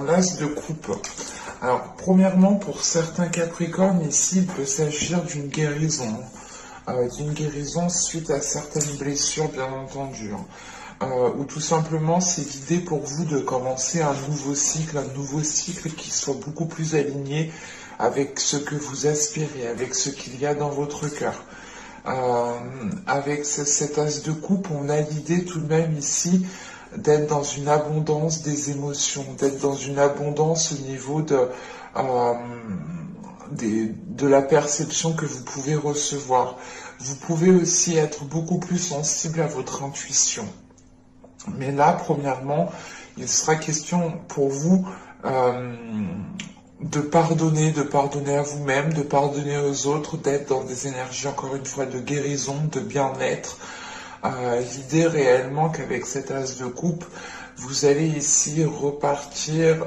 l'as de coupe. Alors, premièrement, pour certains Capricornes, ici, il peut s'agir d'une guérison. D'une guérison suite à certaines blessures, bien entendu. Ou tout simplement, c'est l'idée pour vous de commencer un nouveau cycle qui soit beaucoup plus aligné avec ce que vous aspirez, avec ce qu'il y a dans votre cœur. Avec cet as de coupe, on a l'idée tout de même ici d'être dans une abondance des émotions, d'être dans une abondance au niveau de la perception que vous pouvez recevoir. Vous pouvez aussi être beaucoup plus sensible à votre intuition. Mais là, premièrement, il sera question pour vous de pardonner à vous-même, de pardonner aux autres, d'être dans des énergies, encore une fois, de guérison, de bien-être. L'idée réellement qu'avec cet as de coupe, vous allez ici repartir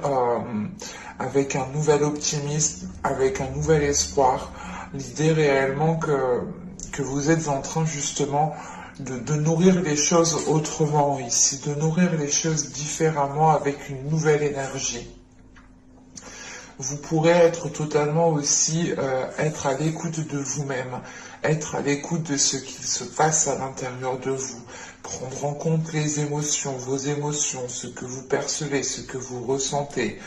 avec un nouvel optimisme, avec un nouvel espoir. L'idée réellement que vous êtes en train justement de nourrir les choses autrement ici, de nourrir les choses différemment avec une nouvelle énergie. Vous pourrez être totalement aussi être à l'écoute de vous-même, être à l'écoute de ce qu'il se passe à l'intérieur de vous, prendre en compte les émotions, vos émotions, ce que vous percevez, ce que vous ressentez.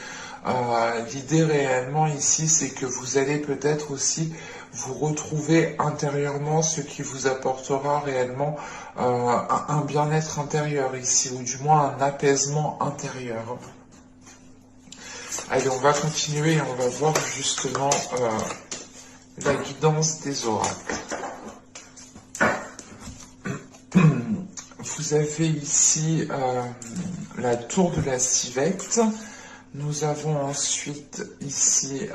L'idée réellement ici, c'est que vous allez peut-être aussi vous retrouver intérieurement, ce qui vous apportera réellement un bien-être intérieur ici, ou du moins un apaisement intérieur. Allez, on va continuer et on va voir justement la guidance des oracles. Vous avez ici la tour de la civette. Nous avons ensuite ici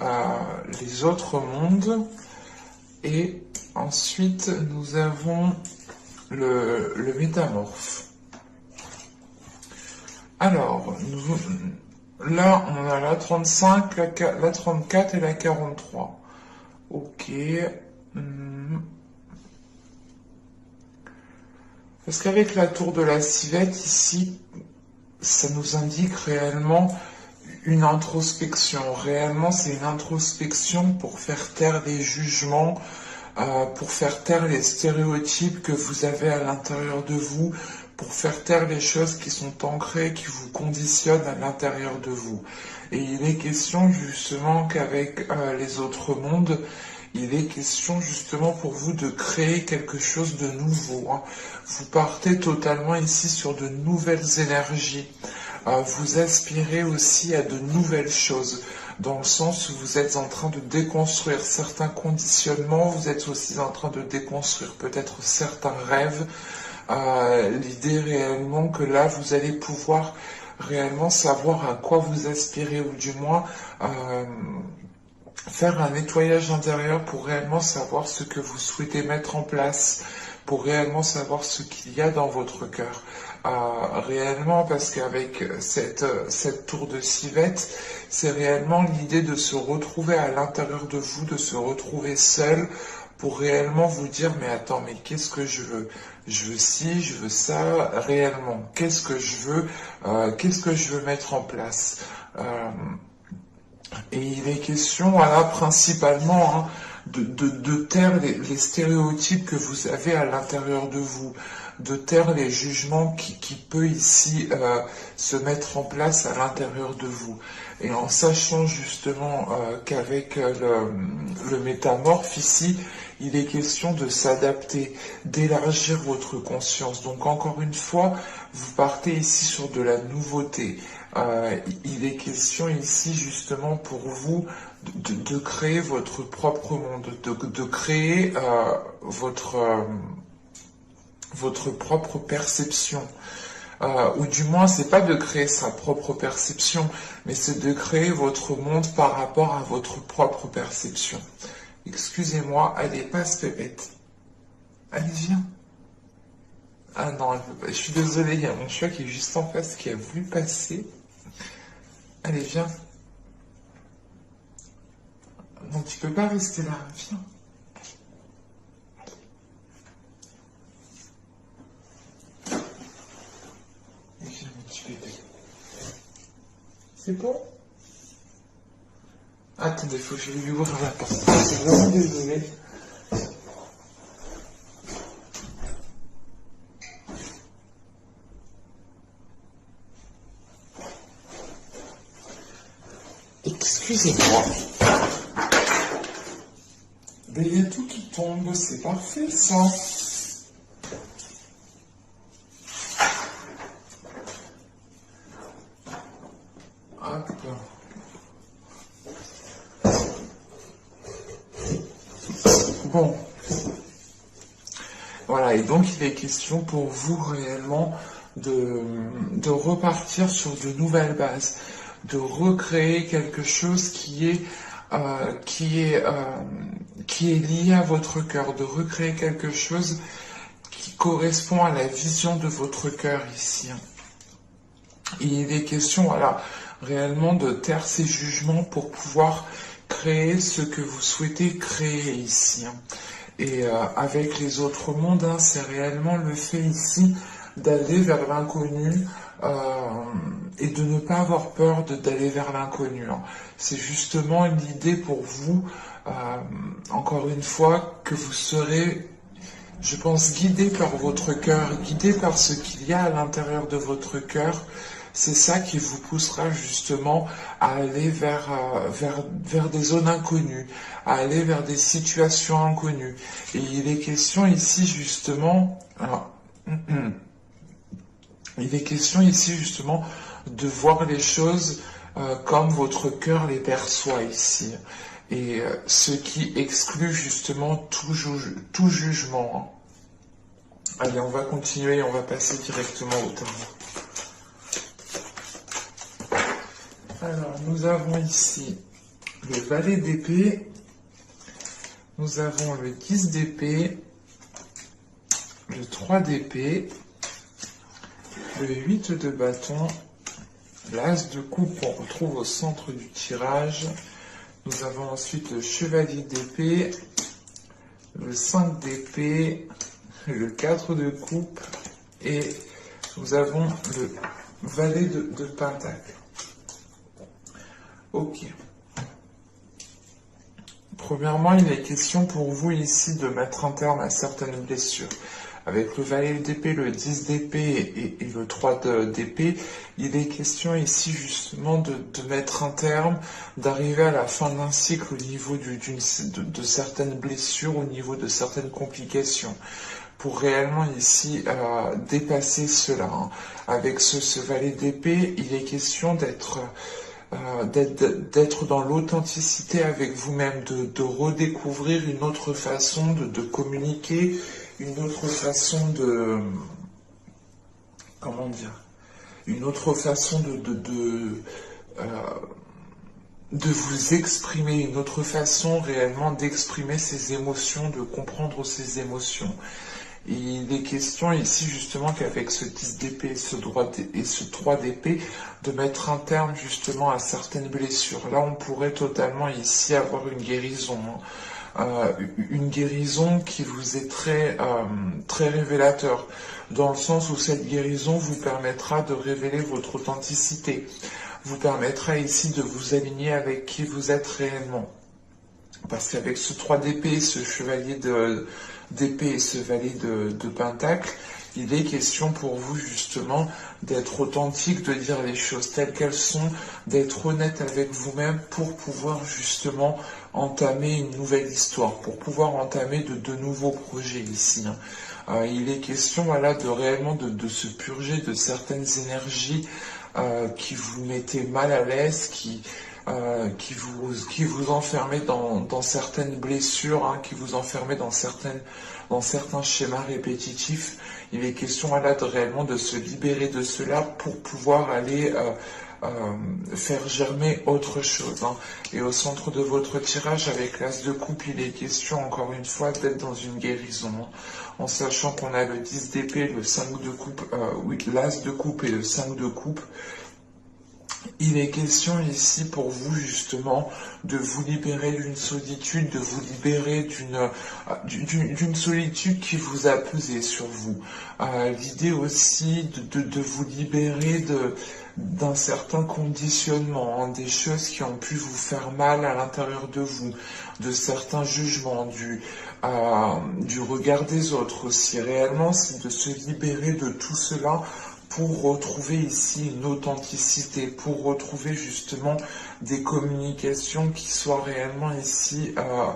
les autres mondes. Et ensuite, nous avons le métamorphe. Alors, là, on a la 35, la 34 et la 43. Ok. Parce qu'avec la tour de la civette, ici, ça nous indique réellement une introspection. Réellement, c'est une introspection pour faire taire les jugements, pour faire taire les stéréotypes que vous avez à l'intérieur de vous, pour faire taire les choses qui sont ancrées, qui vous conditionnent à l'intérieur de vous. Et il est question justement qu'avec les autres mondes, il est question justement pour vous de créer quelque chose de nouveau. Vous partez totalement ici sur de nouvelles énergies. Vous aspirez aussi à de nouvelles choses, dans le sens où vous êtes en train de déconstruire certains conditionnements, vous êtes aussi en train de déconstruire peut-être certains rêves. L'idée réellement que là, vous allez pouvoir réellement savoir à quoi vous aspirez, ou du moins faire un nettoyage intérieur pour réellement savoir ce que vous souhaitez mettre en place, pour réellement savoir ce qu'il y a dans votre cœur. Réellement, parce qu'avec cette tour de civette, c'est réellement l'idée de se retrouver à l'intérieur de vous, de se retrouver seul, pour réellement vous dire, mais attends, mais qu'est-ce que je veux? Je veux ci, je veux ça, réellement. Qu'est-ce que je veux mettre en place? Et il est question, voilà, principalement, de taire les stéréotypes que vous avez à l'intérieur de vous, de taire les jugements qui peut ici se mettre en place à l'intérieur de vous. Et en sachant justement qu'avec le métamorphe ici, il est question de s'adapter, d'élargir votre conscience. Donc encore une fois, vous partez ici sur de la nouveauté. Il est question ici justement pour vous de créer votre propre monde, de créer votre propre perception. Ou du moins, c'est pas de créer sa propre perception, mais c'est de créer votre monde par rapport à votre propre perception. Excusez-moi, allez, passe Pépette. Allez, viens. Ah non, elle veut pas. Je suis désolée, il y a mon chat qui est juste en face qui a voulu passer. Allez, viens. Non, tu peux pas rester là, viens. Et viens, mon petit bébé. C'est bon? Attendez, faut que je lui ouvre la porte. Je suis vraiment désolée. Excusez-moi. Mais il y a tout qui tombe, c'est parfait ça. Hop. Bon. Voilà, et donc il est question pour vous réellement de repartir sur de nouvelles bases, de recréer quelque chose qui est lié à votre cœur, de recréer quelque chose qui correspond à la vision de votre cœur ici. Et il est question, voilà, réellement de taire ces jugements pour pouvoir créer ce que vous souhaitez créer ici. Et avec les autres mondes, c'est réellement le fait ici d'aller vers l'inconnu et de ne pas avoir peur d'aller vers l'inconnu. C'est justement l'idée pour vous, encore une fois, que vous serez, je pense, guidé par votre cœur, guidé par ce qu'il y a à l'intérieur de votre cœur. C'est ça qui vous poussera justement à aller vers des zones inconnues, à aller vers des situations inconnues. Et il est question ici justement, il est question ici justement de voir les choses comme votre cœur les perçoit ici. Et ce qui exclut justement tout jugement. Allez, on va continuer, on va passer directement au tarot. Alors, nous avons ici le valet d'épée, nous avons le 10 d'épée, le 3 d'épée, le 8 de bâton, l'as de coupe qu'on retrouve au centre du tirage. Nous avons ensuite le chevalier d'épée, le 5 d'épée, le 4 de coupe et nous avons le valet de pentacle. Ok. Premièrement, il est question pour vous ici de mettre un terme à certaines blessures. Avec le valet d'épée, le 10 d'épée et le 3 d'épée, il est question ici justement de mettre un terme, d'arriver à la fin d'un cycle au niveau de certaines blessures, au niveau de certaines complications, pour réellement ici dépasser cela. Avec ce valet d'épée, il est question d'être dans l'authenticité avec vous-même, de redécouvrir une autre façon de communiquer, une autre façon comment dire, une autre façon de vous exprimer, une autre façon réellement d'exprimer ses émotions, de comprendre ses émotions. Et il est question ici justement qu'avec ce 10 d'épée et ce 3 d'épée, de mettre un terme justement à certaines blessures. Là, on pourrait totalement ici avoir une guérison. Une guérison qui vous est très révélateur, dans le sens où cette guérison vous permettra de révéler votre authenticité, vous permettra ici de vous aligner avec qui vous êtes réellement. Parce qu'avec ce 3 d'épée, ce chevalier d'épée et ce valet de pentacle, il est question pour vous justement d'être authentique, de dire les choses telles qu'elles sont, d'être honnête avec vous-même pour pouvoir justement entamer une nouvelle histoire, pour pouvoir entamer de nouveaux projets ici. Il est question voilà, de réellement de se purger de certaines énergies qui vous mettaient mal à l'aise, qui vous enfermez dans certaines blessures, qui vous enfermez dans certains schémas répétitifs. Il est question là réellement de se libérer de cela pour pouvoir aller faire germer autre chose. Et au centre de votre tirage, avec l'as de coupe, il est question encore une fois d'être dans une guérison. En sachant qu'on a le 10 d'épée, le 5 de coupe, l'as de coupe et le 5 de coupe. Il est question ici pour vous justement de vous libérer d'une solitude, de vous libérer d'une solitude qui vous a pesé sur vous. L'idée aussi de vous libérer d'un certain conditionnement, hein, des choses qui ont pu vous faire mal à l'intérieur de vous, de certains jugements, du regard des autres aussi. Réellement, c'est de se libérer de tout cela pour retrouver ici une authenticité, pour retrouver justement des communications qui soient réellement ici euh,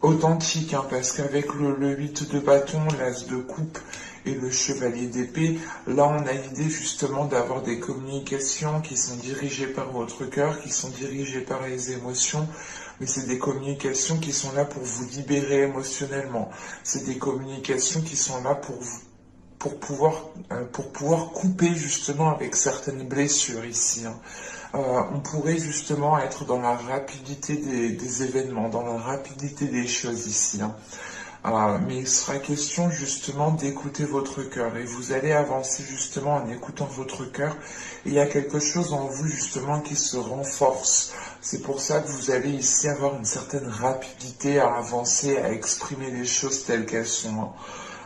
authentiques, hein, parce qu'avec le 8 de bâton, l'as de coupe et le chevalier d'épée, là on a l'idée justement d'avoir des communications qui sont dirigées par votre cœur, qui sont dirigées par les émotions, mais c'est des communications qui sont là pour vous libérer émotionnellement. C'est des communications qui sont là pour vous pour pouvoir couper justement avec certaines blessures ici, hein. On pourrait justement être dans la rapidité des événements, dans la rapidité des choses ici, hein. Mais il sera question justement d'écouter votre cœur et vous allez avancer justement en écoutant votre cœur. Il y a quelque chose en vous justement qui se renforce. C'est pour ça que vous allez ici avoir une certaine rapidité à avancer, à exprimer les choses telles qu'elles sont,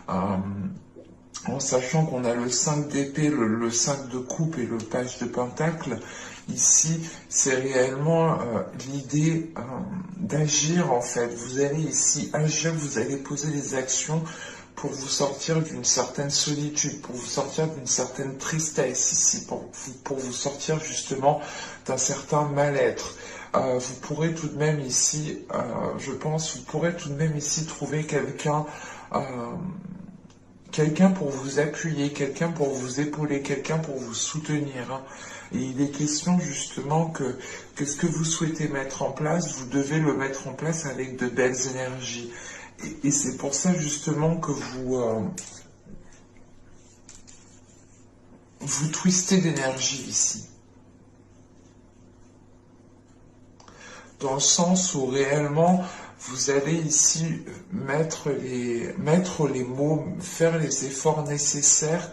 hein. En sachant qu'on a le 5 d'épée, le 5 de coupe et le page de pentacle, ici, c'est réellement l'idée d'agir en fait. Vous allez ici agir, vous allez poser des actions pour vous sortir d'une certaine solitude, pour vous sortir d'une certaine tristesse ici, pour vous sortir justement d'un certain mal-être. Vous pourrez tout de même ici, je pense, vous pourrez tout de même ici trouver quelqu'un pour vous appuyer, quelqu'un pour vous épauler, quelqu'un pour vous soutenir, hein. Et il est question justement que ce que vous souhaitez mettre en place, vous devez le mettre en place avec de belles énergies. Et c'est pour ça justement que vous twistez d'énergie ici. Dans le sens où réellement vous allez ici mettre les mots, faire les efforts nécessaires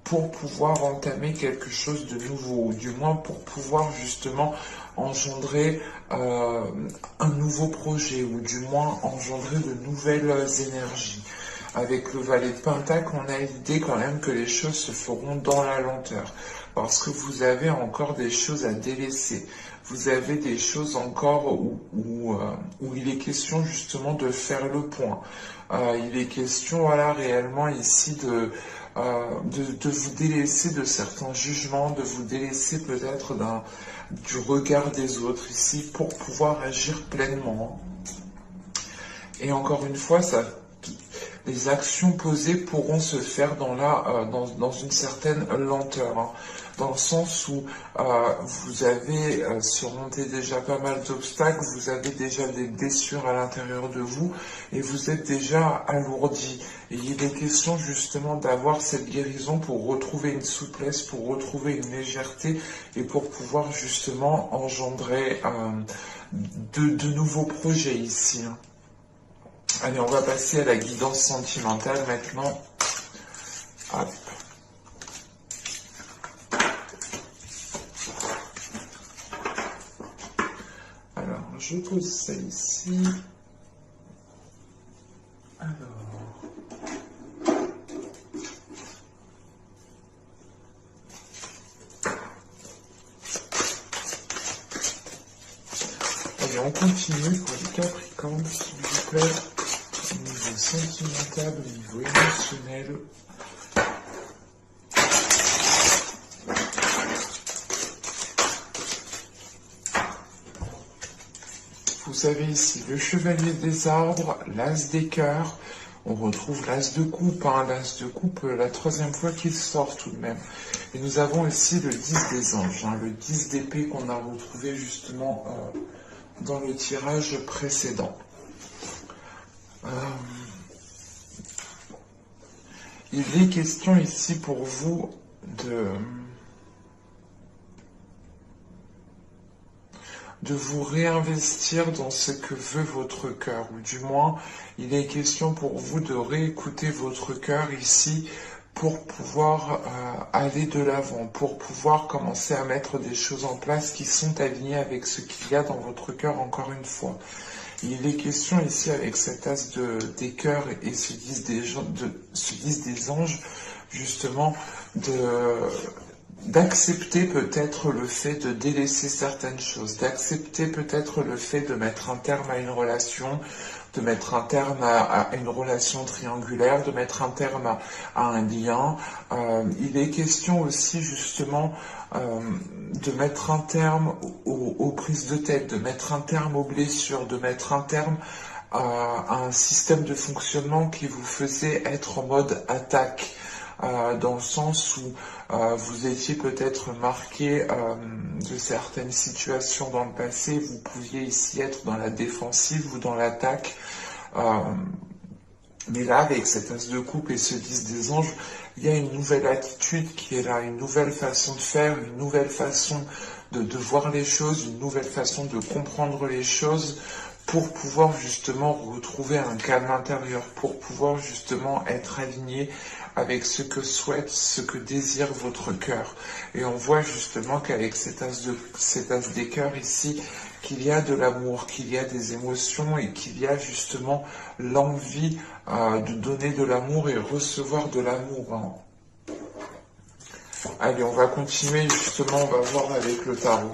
pour pouvoir entamer quelque chose de nouveau, ou du moins pour pouvoir justement engendrer un nouveau projet, ou du moins engendrer de nouvelles énergies. Avec le valet de Pentacle, on a l'idée quand même que les choses se feront dans la lenteur, parce que vous avez encore des choses à délaisser. Vous avez des choses encore où il est question justement de faire le point. Il est question, voilà, réellement ici de vous délaisser de certains jugements, de vous délaisser peut-être du regard des autres ici pour pouvoir agir pleinement. Et encore une fois, les actions posées pourront se faire dans une certaine lenteur, hein, dans le sens où vous avez surmonté déjà pas mal d'obstacles, vous avez déjà des blessures à l'intérieur de vous et vous êtes déjà alourdi. Et il est question justement d'avoir cette guérison pour retrouver une souplesse, pour retrouver une légèreté et pour pouvoir justement engendrer de nouveaux projets ici, hein. Allez, on va passer à la guidance sentimentale maintenant. Hop. Alors, je pose ça ici. Alors. Allez, on continue pour les Capricornes, s'il vous plaît. Au niveau sentimental, au niveau émotionnel. Vous avez ici le chevalier des arbres, l'as des cœurs. On retrouve l'as de coupe, hein, l'as de coupe, la troisième fois qu'il sort tout de même. Et nous avons ici le 10 des anges, hein, le 10 d'épée qu'on a retrouvé justement dans le tirage précédent. Il est question ici pour vous de vous réinvestir dans ce que veut votre cœur, ou du moins, il est question pour vous de réécouter votre cœur ici pour pouvoir aller de l'avant, pour pouvoir commencer à mettre des choses en place qui sont alignées avec ce qu'il y a dans votre cœur encore une fois. Il est question ici avec cet as des cœurs et ce 10 des anges, justement, d'accepter peut-être le fait de délaisser certaines choses, d'accepter peut-être le fait de mettre un terme à une relation, de mettre un terme à une relation triangulaire, de mettre un terme à un lien. Il est question aussi justement de mettre un terme aux prises de tête, de mettre un terme aux blessures, de mettre un terme à un système de fonctionnement qui vous faisait être en mode attaque. Dans le sens où vous étiez peut-être marqué de certaines situations dans le passé, vous pouviez ici être dans la défensive ou dans l'attaque. Mais là, avec cet as de coupe et ce 10 des anges, il y a une nouvelle attitude qui est là, une nouvelle façon de faire, une nouvelle façon de voir les choses, une nouvelle façon de comprendre les choses pour pouvoir justement retrouver un calme intérieur, pour pouvoir justement être aligné avec ce que souhaite, ce que désire votre cœur. Et on voit justement qu'avec cet as des cœurs ici, qu'il y a de l'amour, qu'il y a des émotions et qu'il y a justement l'envie de donner de l'amour et recevoir de l'amour. Hein. Allez, on va continuer justement, on va voir avec le tarot.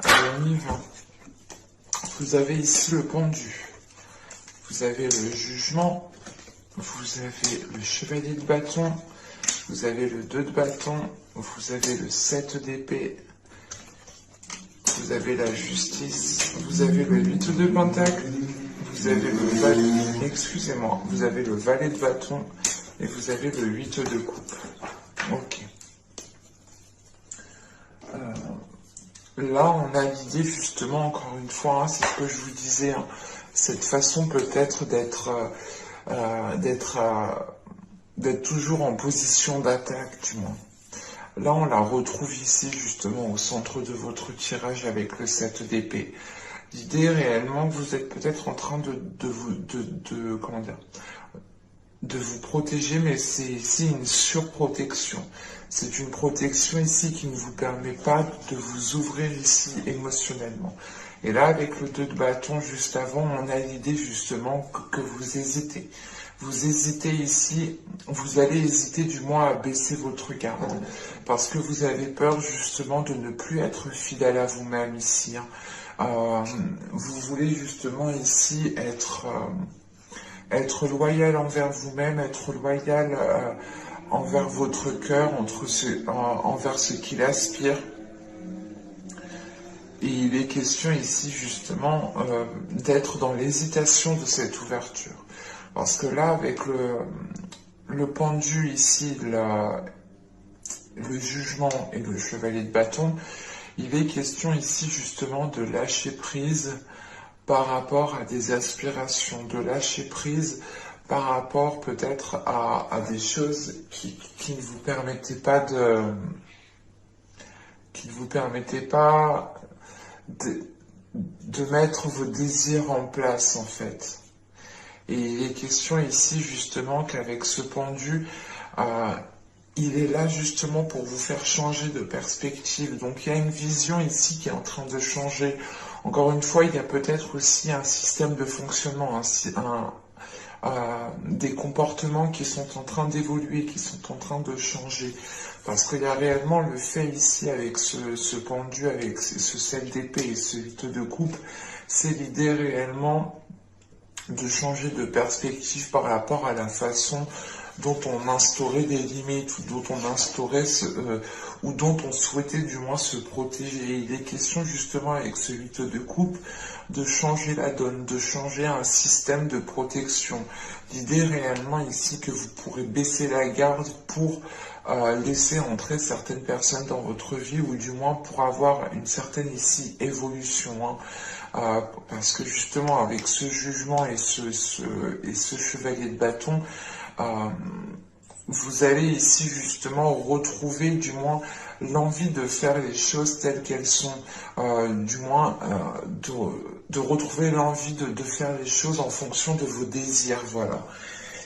Allez, on y va. Vous avez ici le pendu, vous avez le jugement, vous avez le chevalier de bâton, vous avez le 2 de bâton, vous avez le 7 d'épée, vous avez la justice, vous avez le 8 de pentacle, vous avez le valet, excusez-moi, vous avez le valet de bâton et vous avez le 8 de coupe. Ok. Là, on a l'idée justement, encore une fois, hein, c'est ce que je vous disais, hein, cette façon peut-être d'être toujours en position d'attaque, du moins. Là, on la retrouve ici justement au centre de votre tirage avec le 7 d'épée. L'idée réellement, vous êtes peut-être en train comment dire, de vous protéger, mais c'est ici une surprotection. C'est une protection ici qui ne vous permet pas de vous ouvrir ici émotionnellement. Et là, avec le 2 de bâton juste avant, on a l'idée justement que vous hésitez. Vous hésitez ici, vous allez hésiter du moins à baisser votre garde, parce que vous avez peur justement de ne plus être fidèle à vous-même ici. Hein. Vous voulez justement ici être loyal envers vous-même, être loyal envers votre cœur, envers ce qu'il aspire. Et il est question ici justement d'être dans l'hésitation de cette ouverture. Parce que là, avec le pendu ici, le jugement et le chevalier de bâton, il est question ici justement de lâcher prise par rapport à des aspirations, de lâcher prise par rapport peut-être à des choses qui ne vous permettaient pas de mettre vos désirs en place en fait. Et il est question ici justement qu'avec ce pendu, il est là justement pour vous faire changer de perspective. Donc il y a une vision ici qui est en train de changer. Encore une fois, il y a peut-être aussi un système de fonctionnement, des comportements qui sont en train d'évoluer, qui sont en train de changer. Parce qu'il y a réellement le fait ici avec ce pendu, avec ce 7 d'épée et ce 8 de coupe, c'est l'idée réellement de changer de perspective par rapport à la façon dont on instaurait des limites, ou dont on instaurait ou dont on souhaitait du moins se protéger. Il est question justement avec ce 8 de coupe de changer la donne, de changer un système de protection. L'idée réellement ici que vous pourrez baisser la garde pour laisser entrer certaines personnes dans votre vie, ou du moins pour avoir une certaine ici évolution. Hein. Parce que justement avec ce jugement et ce chevalier de bâton, vous allez ici justement retrouver du moins l'envie de faire les choses telles qu'elles sont, du moins de retrouver l'envie de faire les choses en fonction de vos désirs, voilà.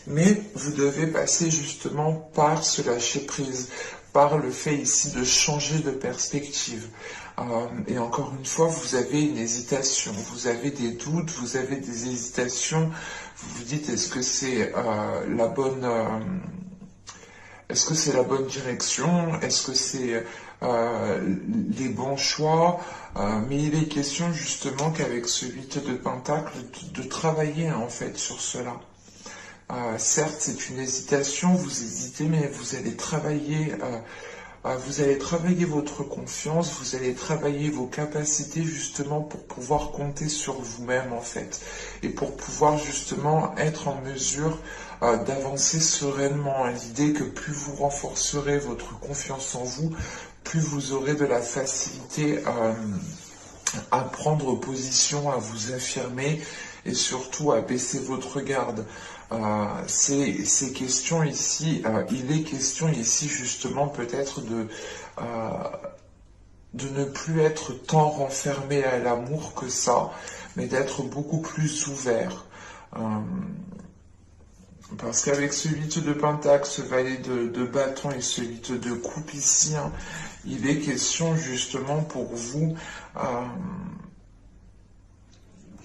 Mais vous devez passer justement par ce lâcher prise, par le fait ici de changer de perspective. Et encore une fois, vous avez une hésitation, vous avez des doutes, vous avez des hésitations, Vous vous dites, est-ce que c'est la bonne... est-ce que c'est la bonne direction? Est-ce que c'est les bons choix? Mais il est question justement qu'avec ce 8 de Pentacle, de travailler en fait sur cela. Certes, c'est une hésitation, vous hésitez, mais vous allez travailler votre confiance, vous allez travailler vos capacités justement pour pouvoir compter sur vous-même en fait, et pour pouvoir justement être en mesure d'avancer sereinement. L'idée que plus vous renforcerez votre confiance en vous, plus vous aurez de la facilité à prendre position, à vous affirmer et surtout à baisser votre garde. Ces questions ici, il est question ici justement peut-être de ne plus être tant renfermé à l'amour que ça, mais d'être beaucoup plus ouvert. Parce qu'avec ce 8 de Pentacle, ce valet de bâton et ce 8 de coupe ici, hein, il est question justement pour vous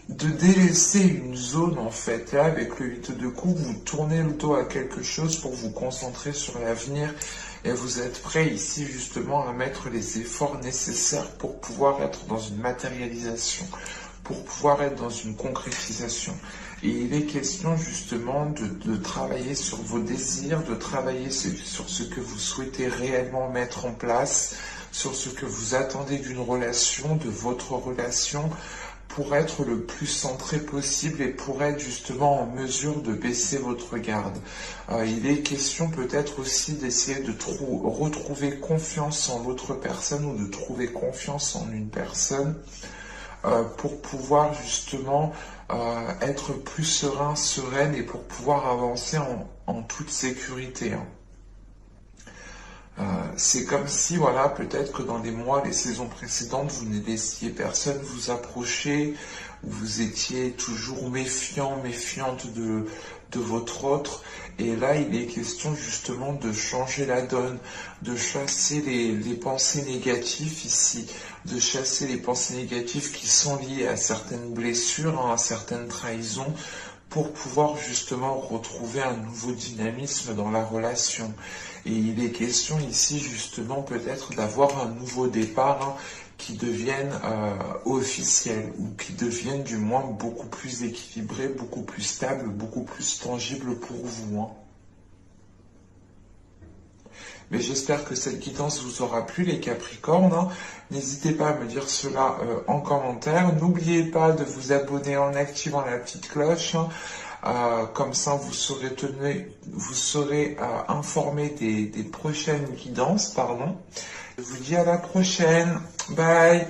de délaisser une zone en fait. Là, avec le 8 de coupe, vous tournez le dos à quelque chose pour vous concentrer sur l'avenir et vous êtes prêt ici justement à mettre les efforts nécessaires pour pouvoir être dans une matérialisation, pour pouvoir être dans une concrétisation. Et il est question justement de travailler sur vos désirs, de travailler sur ce que vous souhaitez réellement mettre en place, sur ce que vous attendez d'une relation, de votre relation, pour être le plus centré possible et pour être justement en mesure de baisser votre garde. Il est question peut-être aussi d'essayer de retrouver confiance en l'autre personne ou de trouver confiance en une personne pour pouvoir justement être plus serein, sereine et pour pouvoir avancer en toute sécurité. Hein. C'est comme si, voilà, peut-être que dans les mois, les saisons précédentes, vous ne laissiez personne vous approcher, vous étiez toujours méfiant, méfiante de votre autre. Et là, il est question justement de changer la donne, de chasser les pensées négatives ici, de chasser les pensées négatives qui sont liées à certaines blessures, hein, à certaines trahisons, pour pouvoir justement retrouver un nouveau dynamisme dans la relation. Et il est question ici justement peut-être d'avoir un nouveau départ hein, qui devienne officiel ou qui devienne du moins beaucoup plus équilibré, beaucoup plus stable, beaucoup plus tangible pour vous. Hein. Mais j'espère que cette guidance vous aura plu les Capricornes. Hein. N'hésitez pas à me dire cela en commentaire. N'oubliez pas de vous abonner en activant la petite cloche. Hein. Comme ça, vous serez informé des prochaines guidances. Pardon. Je vous dis à la prochaine. Bye.